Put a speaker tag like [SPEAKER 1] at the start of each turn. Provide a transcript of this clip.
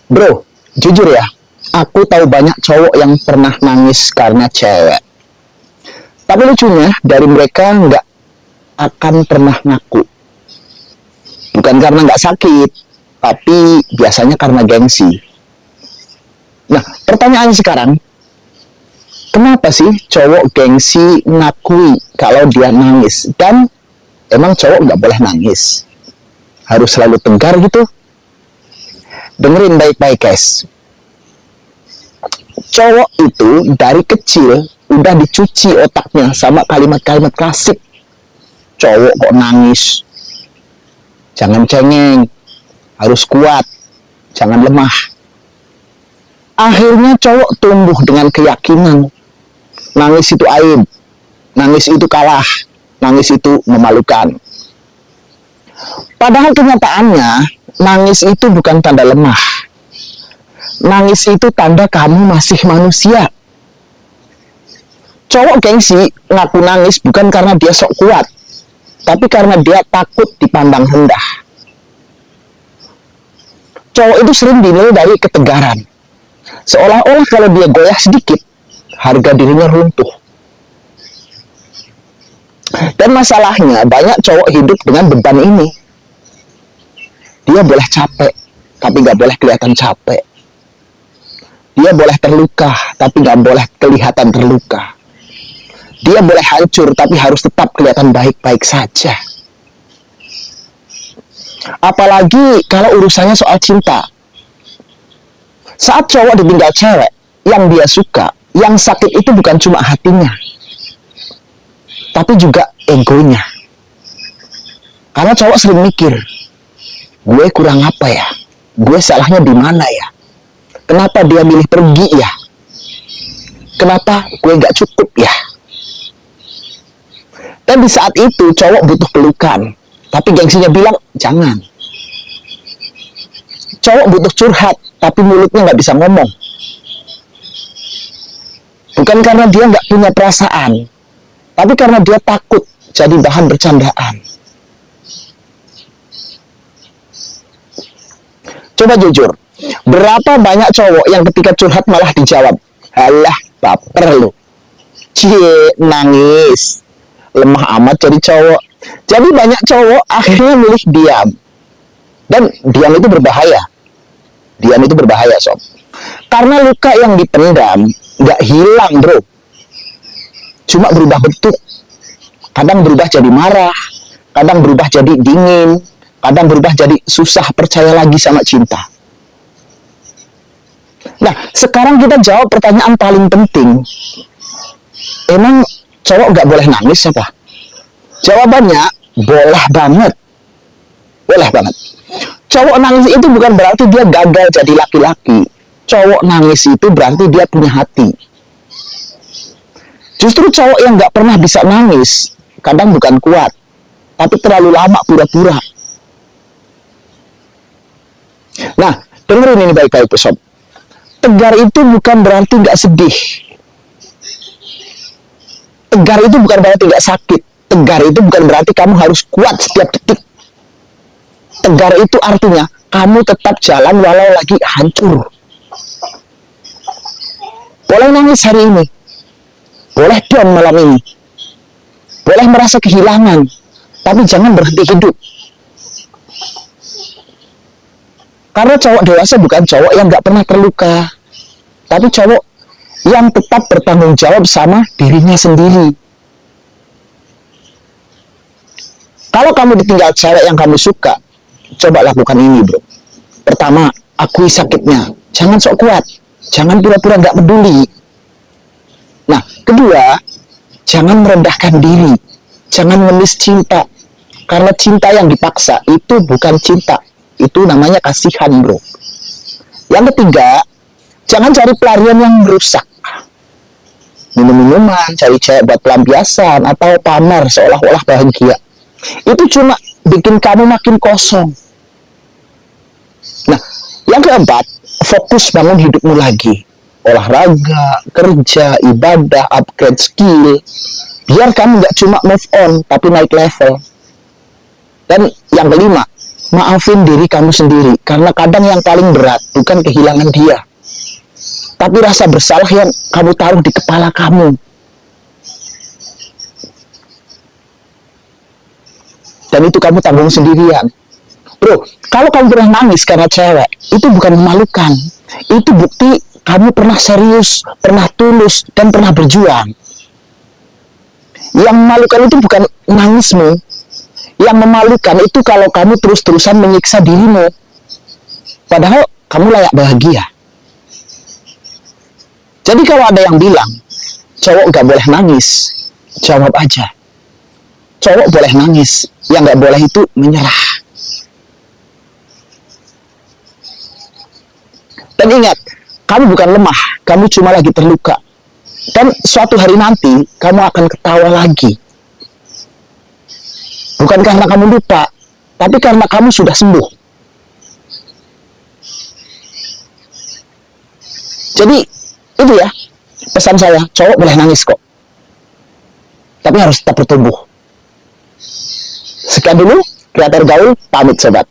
[SPEAKER 1] Bro, jujur ya, aku tahu banyak cowok yang pernah nangis karena cewek. Tapi lucunya, dari mereka nggak akan pernah ngaku. Bukan karena nggak sakit, tapi biasanya karena gengsi. Nah, pertanyaannya sekarang, kenapa sih cowok gengsi ngakui kalau dia nangis? Dan emang cowok nggak boleh nangis? Harus selalu tegar gitu? Dengerin baik-baik guys. Cowok itu dari kecil udah dicuci otaknya sama kalimat-kalimat klasik. Cowok kok nangis? Jangan cengeng, harus kuat, jangan lemah. Akhirnya cowok tumbuh dengan keyakinan nangis itu aib, nangis itu kalah, nangis itu memalukan. Padahal kenyataannya, nangis itu bukan tanda lemah. Nangis itu tanda kamu masih manusia. Cowok gengsi ngaku nangis bukan karena dia sok kuat, tapi karena dia takut dipandang rendah. Cowok itu sering dinilai dari ketegaran. Seolah-olah kalau dia goyah sedikit, harga dirinya runtuh. Dan masalahnya, banyak cowok hidup dengan beban ini. Dia boleh capek, tapi nggak boleh kelihatan capek. Dia boleh terluka, tapi nggak boleh kelihatan terluka. Dia boleh hancur, tapi harus tetap kelihatan baik-baik saja. Apalagi kalau urusannya soal cinta. Saat cowok ditinggal cewek yang dia suka, yang sakit itu bukan cuma hatinya, tapi juga egonya. Karena cowok sering mikir, gue kurang apa ya? Gue salahnya di mana ya? Kenapa dia milih pergi ya? Kenapa gue gak cukup ya? Dan di saat itu cowok butuh pelukan, tapi gengsinya bilang jangan. Cowok butuh curhat, tapi mulutnya gak bisa ngomong. Bukan karena dia gak punya perasaan, tapi karena dia takut jadi bahan bercandaan. Coba jujur, berapa banyak cowok yang ketika curhat malah dijawab, halah baper lu, cie nangis, lemah amat jadi cowok. Jadi banyak cowok akhirnya milih diam. Dan diam itu berbahaya. Diam itu berbahaya sob. Karena luka yang dipendam gak hilang bro, cuma berubah bentuk. Kadang berubah jadi marah, kadang berubah jadi dingin, kadang berubah jadi susah percaya lagi sama cinta. Nah, sekarang kita jawab pertanyaan paling penting. Emang cowok gak boleh nangis apa? Jawabannya, boleh banget. Boleh banget. Cowok nangis itu bukan berarti dia gagal jadi laki-laki. Cowok nangis itu berarti dia punya hati. Justru cowok yang gak pernah bisa nangis, kadang bukan kuat, tapi terlalu lama pura-pura. Nah, dengerin ini baik-baik sob. Tegar itu bukan berarti gak sedih. Tegar itu bukan berarti gak sakit. Tegar itu bukan berarti kamu harus kuat setiap detik. Tegar itu artinya kamu tetap jalan walau lagi hancur. Boleh nangis hari ini, boleh down malam ini, boleh merasa kehilangan, tapi jangan berhenti hidup. Karena cowok dewasa bukan cowok yang gak pernah terluka, tapi cowok yang tetap bertanggung jawab sama dirinya sendiri. Kalau kamu ditinggal cewek yang kamu suka, coba lakukan ini bro. Pertama, akui sakitnya. Jangan sok kuat. Jangan pura-pura gak peduli. Nah, kedua, jangan merendahkan diri. Jangan ngemis cinta. Karena cinta yang dipaksa itu bukan cinta. Itu namanya kasihan bro. Yang ketiga, jangan cari pelarian yang merusak. Minum-minuman, cari cewek buat pelampiasan, atau pamer seolah-olah bahagia. Itu cuma bikin kamu makin kosong. Nah, yang keempat, fokus bangun hidupmu lagi. Olahraga, kerja, ibadah, upgrade skill. Biar kamu gak cuma move on, tapi naik level. Dan yang kelima, maafin diri kamu sendiri. Karena kadang yang paling berat bukan kehilangan dia, tapi rasa bersalah yang kamu taruh di kepala kamu. Dan itu kamu tanggung sendirian. Bro, kalau kamu pernah nangis karena cewek, itu bukan memalukan. Itu bukti kamu pernah serius, pernah tulus, dan pernah berjuang. Yang memalukan itu bukan nangismu. Yang memalukan itu kalau kamu terus-terusan menyiksa dirimu. Padahal kamu layak bahagia. Jadi kalau ada yang bilang, cowok gak boleh nangis, jawab aja. Cowok boleh nangis, yang gak boleh itu menyerah. Dan ingat, kamu bukan lemah, kamu cuma lagi terluka. Dan suatu hari nanti, kamu akan ketawa lagi. Bukan karena kamu lupa, tapi karena kamu sudah sembuh. Jadi, itu ya, pesan saya, cowok boleh nangis kok. Tapi harus tetap bertumbuh. Sekian dulu, Kreator Gaul, pamit sobat.